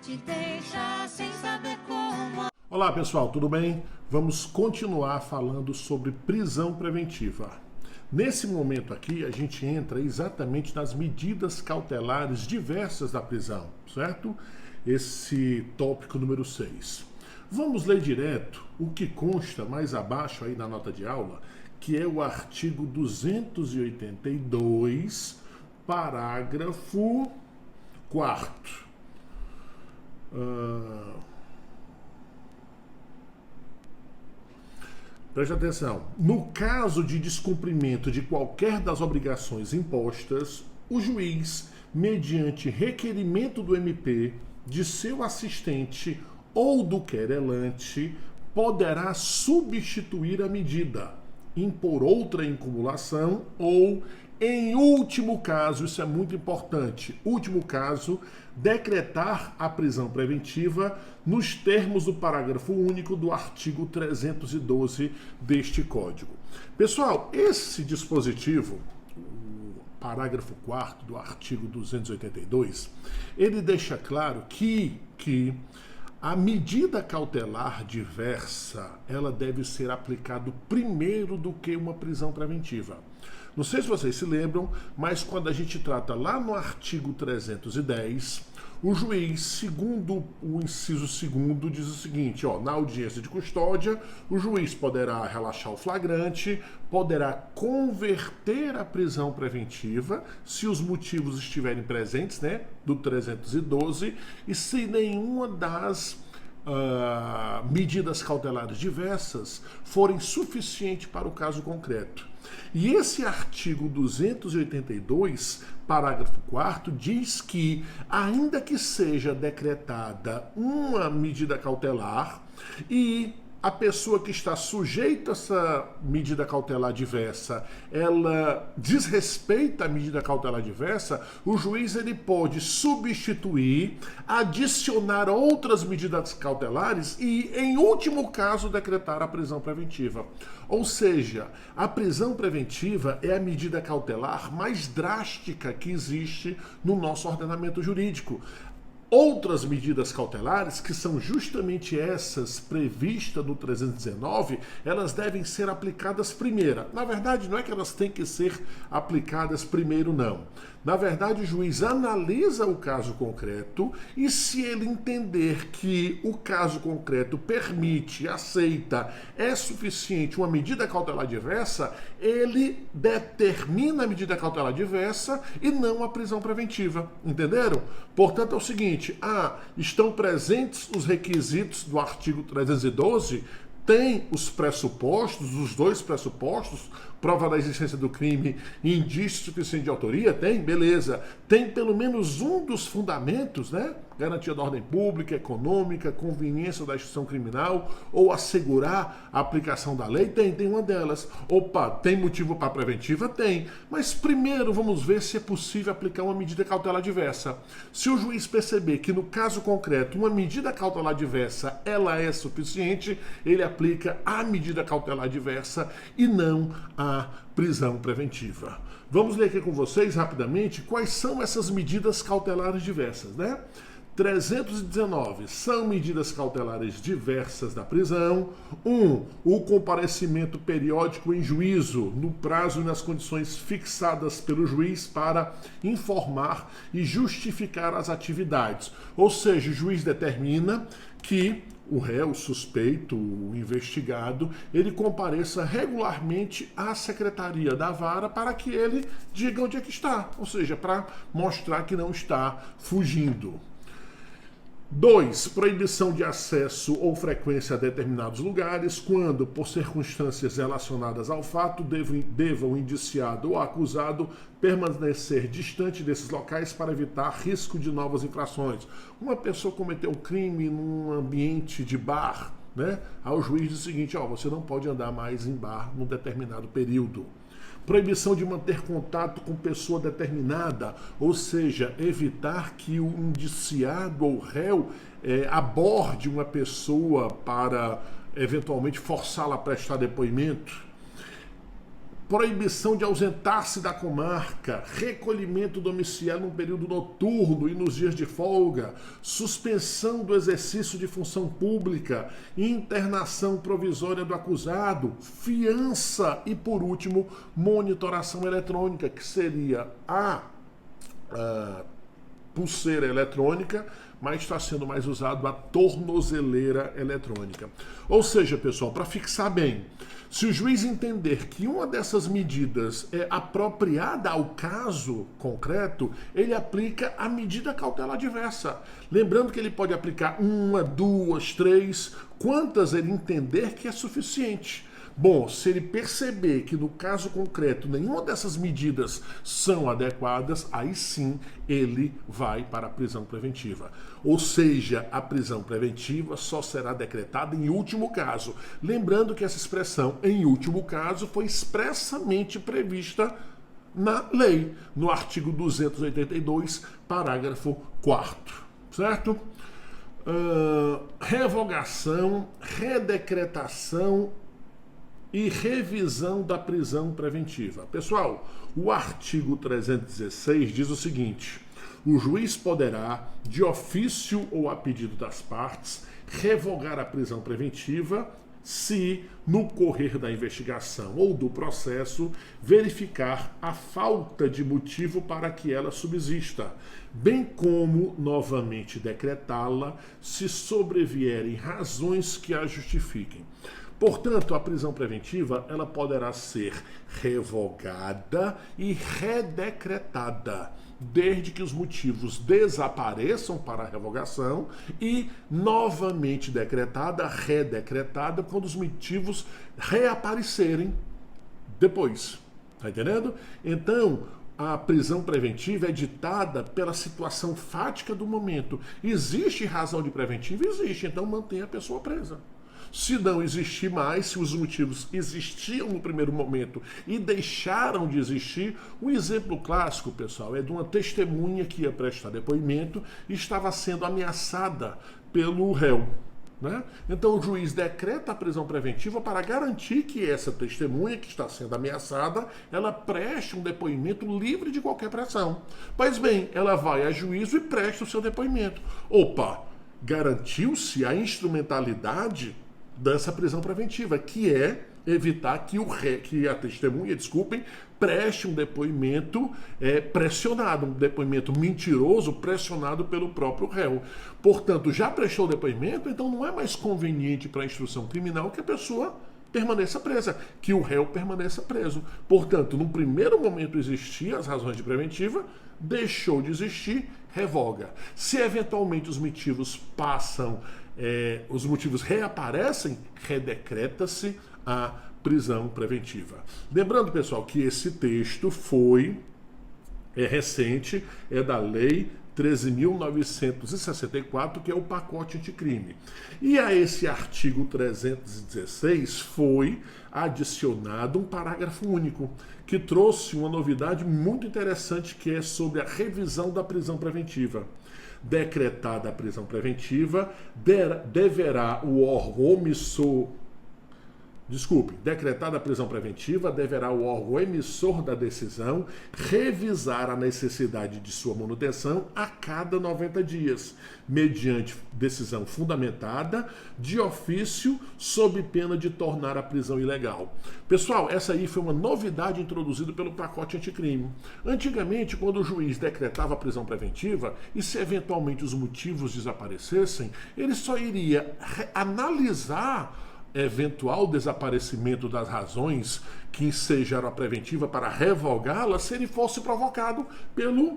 te deixa sem saber como. Olá pessoal, tudo bem? Vamos continuar falando sobre prisão preventiva. Nesse momento aqui, a gente entra exatamente nas medidas cautelares diversas da prisão, certo? Esse tópico número 6. Vamos ler direto o que consta mais abaixo aí na nota de aula, que é o artigo 282, parágrafo 4º. Preste atenção. No caso de descumprimento de qualquer das obrigações impostas, o juiz, mediante requerimento do MP, de seu assistente ou do querelante, poderá substituir a medida, impor outra em cumulação ou, em último caso, isso é muito importante, último caso, decretar a prisão preventiva nos termos do parágrafo único do artigo 312 deste Código. Pessoal, esse dispositivo, o parágrafo 4º do artigo 282, ele deixa claro que a medida cautelar diversa, ela deve ser aplicada primeiro do que uma prisão preventiva. Não sei se vocês se lembram, mas quando a gente trata lá no artigo 310, o juiz, segundo o inciso 2º, diz o seguinte, na audiência de custódia, o juiz poderá relaxar o flagrante, poderá converter a prisão preventiva, se os motivos estiverem presentes, do 312, e se nenhuma das medidas cautelares diversas forem suficientes para o caso concreto. E esse artigo 282, parágrafo 4º, diz que, ainda que seja decretada uma medida cautelar e a pessoa que está sujeita a essa medida cautelar diversa, ela desrespeita a medida cautelar diversa, o juiz ele pode substituir, adicionar outras medidas cautelares e, em último caso, decretar a prisão preventiva. Ou seja, a prisão preventiva é a medida cautelar mais drástica que existe no nosso ordenamento jurídico. Outras medidas cautelares, que são justamente essas previstas no 319, elas devem ser aplicadas primeiro. Na verdade, não é que elas têm que ser aplicadas primeiro, não. Na verdade, o juiz analisa o caso concreto e, se ele entender que o caso concreto permite, aceita, é suficiente uma medida cautelar diversa, ele determina a medida cautelar diversa e não a prisão preventiva. Entenderam? Portanto, é o seguinte, estão presentes os requisitos do artigo 312, tem os pressupostos, os dois pressupostos, prova da existência do crime e indício suficiente de autoria, tem? Beleza. Tem pelo menos um dos fundamentos, Garantia da ordem pública, econômica, conveniência da instituição criminal ou assegurar a aplicação da lei? Tem uma delas. Opa, tem motivo para preventiva? Tem. Mas primeiro vamos ver se é possível aplicar uma medida cautelar diversa. Se o juiz perceber que no caso concreto uma medida cautelar diversa ela é suficiente, ele aplica a medida cautelar diversa e não a prisão preventiva. Vamos ler aqui com vocês rapidamente quais são essas medidas cautelares diversas, 319 são medidas cautelares diversas da prisão. 1. O comparecimento periódico em juízo, no prazo e nas condições fixadas pelo juiz para informar e justificar as atividades. Ou seja, o juiz determina que o réu, o suspeito, o investigado, ele compareça regularmente à secretaria da vara para que ele diga onde é que está, ou seja, para mostrar que não está fugindo. 2. Proibição de acesso ou frequência a determinados lugares, quando, por circunstâncias relacionadas ao fato, deva o indiciado ou acusado permanecer distante desses locais para evitar risco de novas infrações. Uma pessoa cometeu um crime num ambiente de bar, Ao juiz diz o seguinte, você não pode andar mais em bar num determinado período. Proibição de manter contato com pessoa determinada, ou seja, evitar que o indiciado ou réu aborde uma pessoa para eventualmente forçá-la a prestar depoimento. proibição de ausentar-se da comarca, recolhimento domiciliar no período noturno e nos dias de folga, suspensão do exercício de função pública, internação provisória do acusado, fiança e, por último, monitoração eletrônica, que seria a pulseira eletrônica, mas está sendo mais usado a tornozeleira eletrônica. Ou seja, pessoal, para fixar bem, se o juiz entender que uma dessas medidas é apropriada ao caso concreto, ele aplica a medida cautelar diversa. Lembrando que ele pode aplicar 1, 2, 3, quantas ele entender que é suficiente. Bom, se ele perceber que no caso concreto nenhuma dessas medidas são adequadas, aí sim ele vai para a prisão preventiva. Ou seja, a prisão preventiva só será decretada em último caso. Lembrando que essa expressão, em último caso, foi expressamente prevista na lei, no artigo 282, parágrafo 4º, certo? Revogação, redecretação e revisão da prisão preventiva. Pessoal, o artigo 316 diz o seguinte: o juiz poderá, de ofício ou a pedido das partes, revogar a prisão preventiva se, no correr da investigação ou do processo, verificar a falta de motivo para que ela subsista, bem como novamente decretá-la se sobrevierem razões que a justifiquem. Portanto, a prisão preventiva ela poderá ser revogada e redecretada, desde que os motivos desapareçam para a revogação e novamente decretada, redecretada, quando os motivos reaparecerem depois. Tá entendendo? Então, a prisão preventiva é ditada pela situação fática do momento. Existe razão de preventiva? Existe, então mantenha a pessoa presa. Se não existir mais, se os motivos existiam no primeiro momento e deixaram de existir, um exemplo clássico, pessoal, é de uma testemunha que ia prestar depoimento e estava sendo ameaçada pelo réu, né? Então o juiz decreta a prisão preventiva para garantir que essa testemunha que está sendo ameaçada, ela preste um depoimento livre de qualquer pressão. Pois bem, ela vai a juízo e presta o seu depoimento. Opa, garantiu-se a instrumentalidade dessa prisão preventiva, que é evitar que a testemunha, preste um depoimento pressionado, um depoimento mentiroso, pressionado pelo próprio réu. Portanto, já prestou o depoimento, então não é mais conveniente para a instrução criminal que a pessoa permaneça presa, que o réu permaneça preso. Portanto, no primeiro momento existiam as razões de preventiva, deixou de existir, revoga. Se eventualmente os motivos os motivos reaparecem, redecreta-se a prisão preventiva. Lembrando, pessoal, que esse texto é recente, é da Lei 13.964, que é o pacote anticrime. E a esse artigo 316 foi adicionado um parágrafo único, que trouxe uma novidade muito interessante, que é sobre a revisão da prisão preventiva. Decretada a prisão preventiva, deverá o órgão omissor decretada a prisão preventiva, deverá o órgão emissor da decisão revisar a necessidade de sua manutenção a cada 90 dias, mediante decisão fundamentada, de ofício, sob pena de tornar a prisão ilegal. Pessoal, essa aí foi uma novidade introduzida pelo pacote anticrime. Antigamente, quando o juiz decretava a prisão preventiva, e se eventualmente os motivos desaparecessem, ele só iria analisar eventual desaparecimento das razões que ensejaram a preventiva para revogá-la, se ele fosse provocado pelo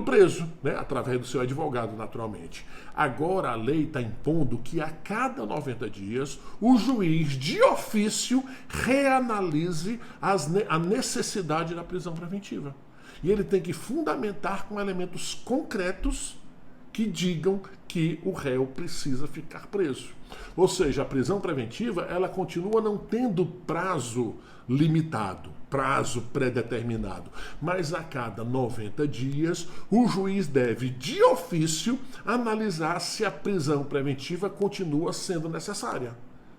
preso, né? Através do seu advogado, naturalmente. Agora a lei está impondo que a cada 90 dias o juiz, de ofício, reanalise a necessidade da prisão preventiva. E ele tem que fundamentar com elementos concretos que digam que o réu precisa ficar preso. Ou seja, a prisão preventiva, ela continua não tendo prazo limitado, prazo predeterminado, mas a cada 90 dias o juiz deve, de ofício, analisar se a prisão preventiva continua sendo necessária.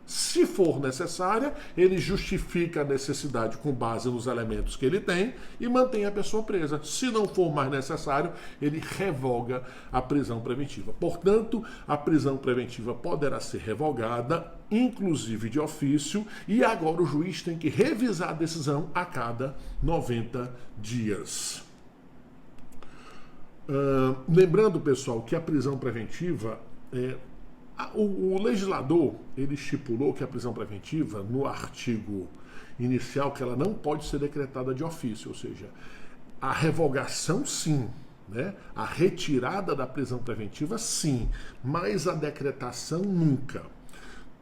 Se for necessária, ele justifica a necessidade com base nos elementos que ele tem e mantém a pessoa presa. Se não for mais necessário, ele revoga a prisão preventiva. Portanto, a prisão preventiva poderá ser revogada, inclusive de ofício, e agora o juiz tem que revisar a decisão a cada 90 dias. Lembrando, pessoal, que a prisão preventiva o legislador, ele estipulou que a prisão preventiva, no artigo inicial, que ela não pode ser decretada de ofício, ou seja, a revogação sim, né? A retirada da prisão preventiva sim, mas a decretação nunca.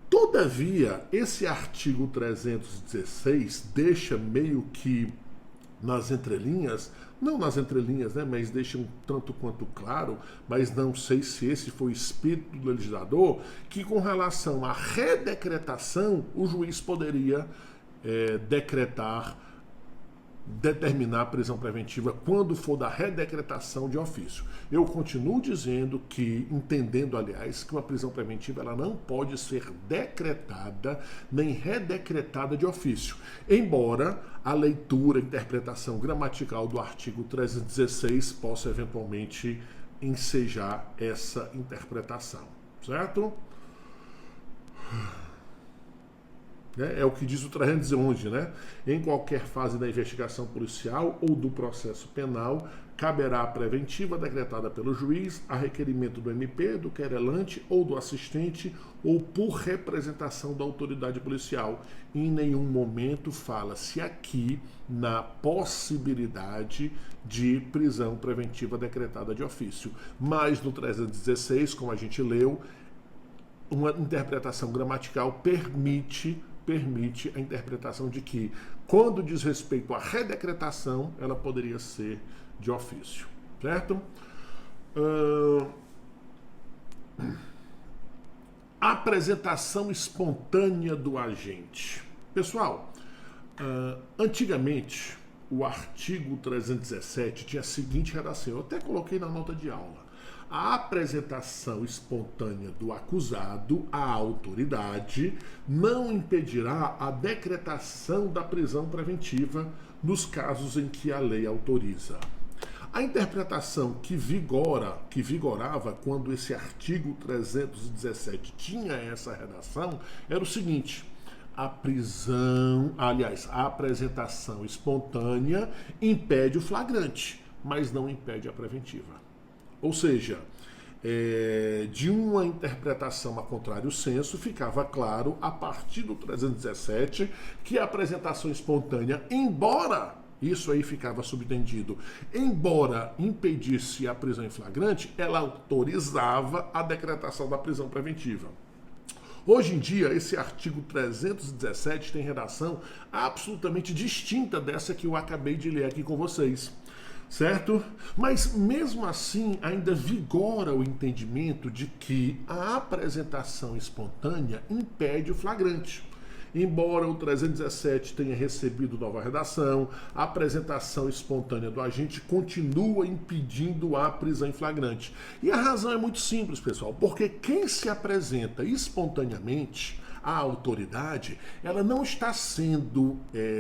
Todavia, esse artigo 316 deixa meio que nas entrelinhas, não nas entrelinhas, né, mas deixa um tanto quanto claro, mas não sei se esse foi o espírito do legislador, que com relação à redecretação, o juiz poderia determinar a prisão preventiva quando for da redecretação de ofício. Eu continuo dizendo que, entendendo, aliás, que uma prisão preventiva ela não pode ser decretada nem redecretada de ofício, embora a leitura, a interpretação gramatical do artigo 316 possa eventualmente ensejar essa interpretação, certo? É o que diz o 311, né? Em qualquer fase da investigação policial ou do processo penal, caberá a preventiva decretada pelo juiz a requerimento do MP, do querelante ou do assistente ou por representação da autoridade policial. Em nenhum momento fala-se aqui na possibilidade de prisão preventiva decretada de ofício. Mas no 316, como a gente leu, uma interpretação gramatical permite a interpretação de que, quando diz respeito à redecretação, ela poderia ser de ofício, certo? Apresentação espontânea do agente. Pessoal, antigamente, o artigo 317 tinha a seguinte redação, eu até coloquei na nota de aula. A apresentação espontânea do acusado à autoridade não impedirá a decretação da prisão preventiva nos casos em que a lei autoriza. A interpretação que vigorava quando esse artigo 317 tinha essa redação era o seguinte: a apresentação espontânea impede o flagrante, mas não impede a preventiva. Ou seja, de uma interpretação a contrário senso, ficava claro, a partir do 317, que a apresentação espontânea, embora, isso aí ficava subentendido, embora impedisse a prisão em flagrante, ela autorizava a decretação da prisão preventiva. Hoje em dia, esse artigo 317 tem redação absolutamente distinta dessa que eu acabei de ler aqui com vocês. Certo? Mas mesmo assim ainda vigora o entendimento de que a apresentação espontânea impede o flagrante. Embora o 317 tenha recebido nova redação, a apresentação espontânea do agente continua impedindo a prisão em flagrante. E a razão é muito simples, pessoal, porque quem se apresenta espontaneamente a autoridade, ela não está sendo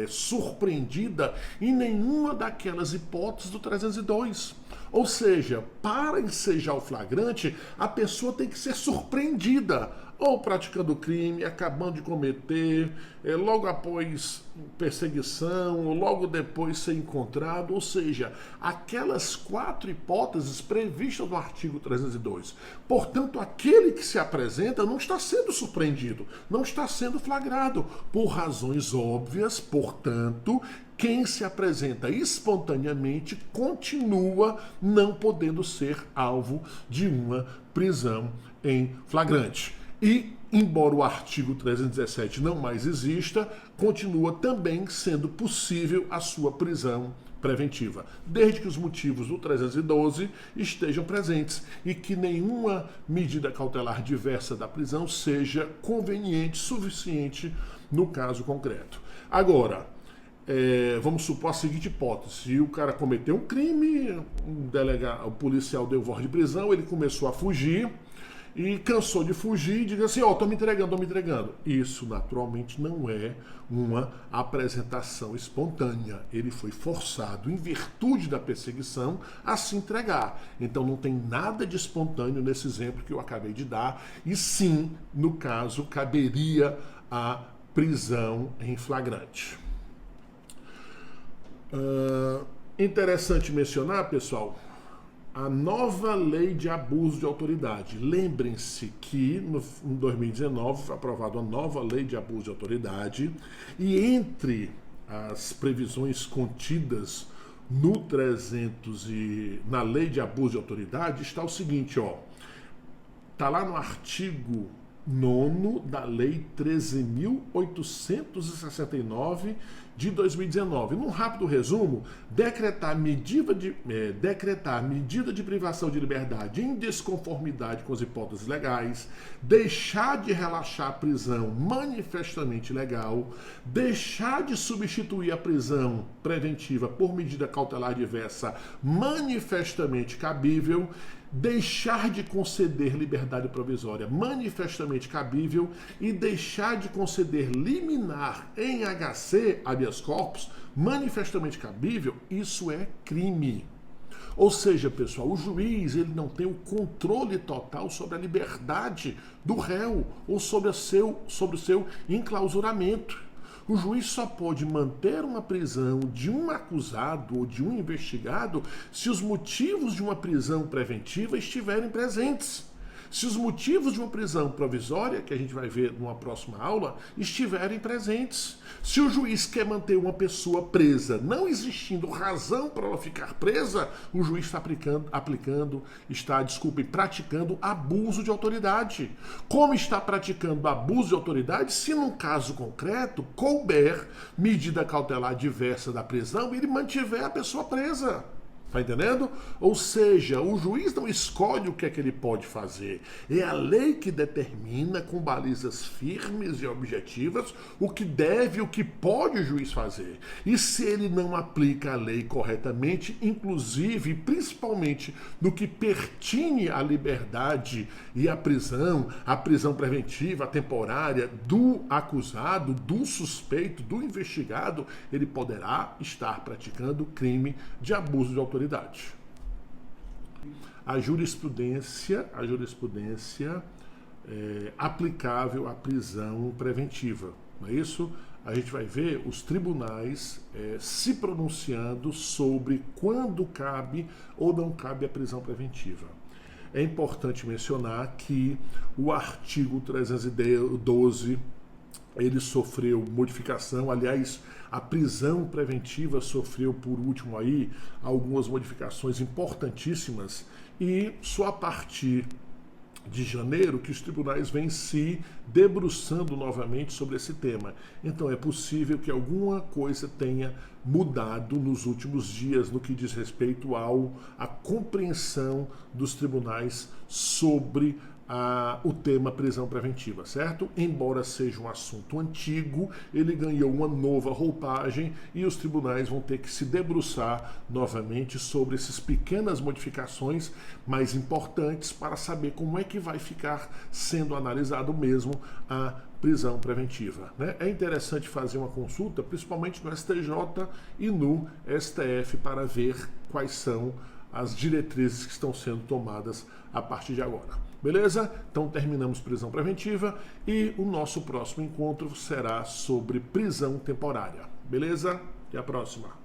surpreendida em nenhuma daquelas hipóteses do 302. Ou seja, para ensejar o flagrante, a pessoa tem que ser surpreendida, ou praticando crime, acabando de cometer, logo após perseguição, ou logo depois ser encontrado, ou seja, aquelas 4 hipóteses previstas no artigo 302. Portanto, aquele que se apresenta não está sendo surpreendido, não está sendo flagrado, por razões óbvias. Portanto, quem se apresenta espontaneamente continua não podendo ser alvo de uma prisão em flagrante. E, embora o artigo 317 não mais exista, continua também sendo possível a sua prisão preventiva, desde que os motivos do 312 estejam presentes e que nenhuma medida cautelar diversa da prisão seja conveniente, suficiente no caso concreto. Agora, vamos supor a seguinte hipótese: se o cara cometeu um crime, o policial deu voz de prisão, ele começou a fugir, e cansou de fugir, diga assim, ó, tô me entregando. Isso, naturalmente, não é uma apresentação espontânea. Ele foi forçado, em virtude da perseguição, a se entregar. Então, não tem nada de espontâneo nesse exemplo que eu acabei de dar, e sim, no caso, caberia a prisão em flagrante. Interessante mencionar, pessoal, a nova lei de abuso de autoridade. Lembrem-se que em 2019 foi aprovada uma nova lei de abuso de autoridade e entre as previsões contidas no 300 e na lei de abuso de autoridade está o seguinte, ó. Tá lá no artigo 9º da Lei 13.869 de 2019. Num rápido resumo, decretar medida de privação de liberdade em desconformidade com as hipóteses legais, deixar de relaxar a prisão manifestamente legal, deixar de substituir a prisão preventiva por medida cautelar diversa manifestamente cabível, deixar de conceder liberdade provisória manifestamente cabível e deixar de conceder liminar em HC, habeas corpus, manifestamente cabível, isso é crime. Ou seja, pessoal, o juiz ele não tem o controle total sobre a liberdade do réu ou sobre o seu enclausuramento. O juiz só pode manter uma prisão de um acusado ou de um investigado se os motivos de uma prisão preventiva estiverem presentes. Se os motivos de uma prisão provisória, que a gente vai ver numa próxima aula, estiverem presentes. Se o juiz quer manter uma pessoa presa, não existindo razão para ela ficar presa, o juiz está praticando abuso de autoridade. Como está praticando abuso de autoridade se num caso concreto couber medida cautelar diversa da prisão e ele mantiver a pessoa presa? Tá entendendo? Ou seja, o juiz não escolhe o que é que ele pode fazer. É a lei que determina, com balizas firmes e objetivas, o que deve, o que pode o juiz fazer. E se ele não aplica a lei corretamente, inclusive, principalmente no que pertine à liberdade e à prisão preventiva, a temporária do acusado, do suspeito, do investigado, ele poderá estar praticando crime de abuso de autoridade. A jurisprudência aplicável à prisão preventiva, não é isso? A gente vai ver os tribunais se pronunciando sobre quando cabe ou não cabe a prisão preventiva. É importante mencionar que o artigo 312 ele sofreu modificação, aliás, a prisão preventiva sofreu, por último aí, algumas modificações importantíssimas e só a partir de janeiro que os tribunais vêm se debruçando novamente sobre esse tema. Então é possível que alguma coisa tenha mudado nos últimos dias no que diz respeito à compreensão dos tribunais sobre o tema prisão preventiva, certo? Embora seja um assunto antigo, ele ganhou uma nova roupagem e os tribunais vão ter que se debruçar novamente sobre essas pequenas modificações mais importantes para saber como é que vai ficar sendo analisado mesmo a prisão preventiva, né? É interessante fazer uma consulta, principalmente no STJ e no STF, para ver quais são as diretrizes que estão sendo tomadas a partir de agora. Beleza? Então terminamos prisão preventiva e o nosso próximo encontro será sobre prisão temporária. Beleza? Até a próxima.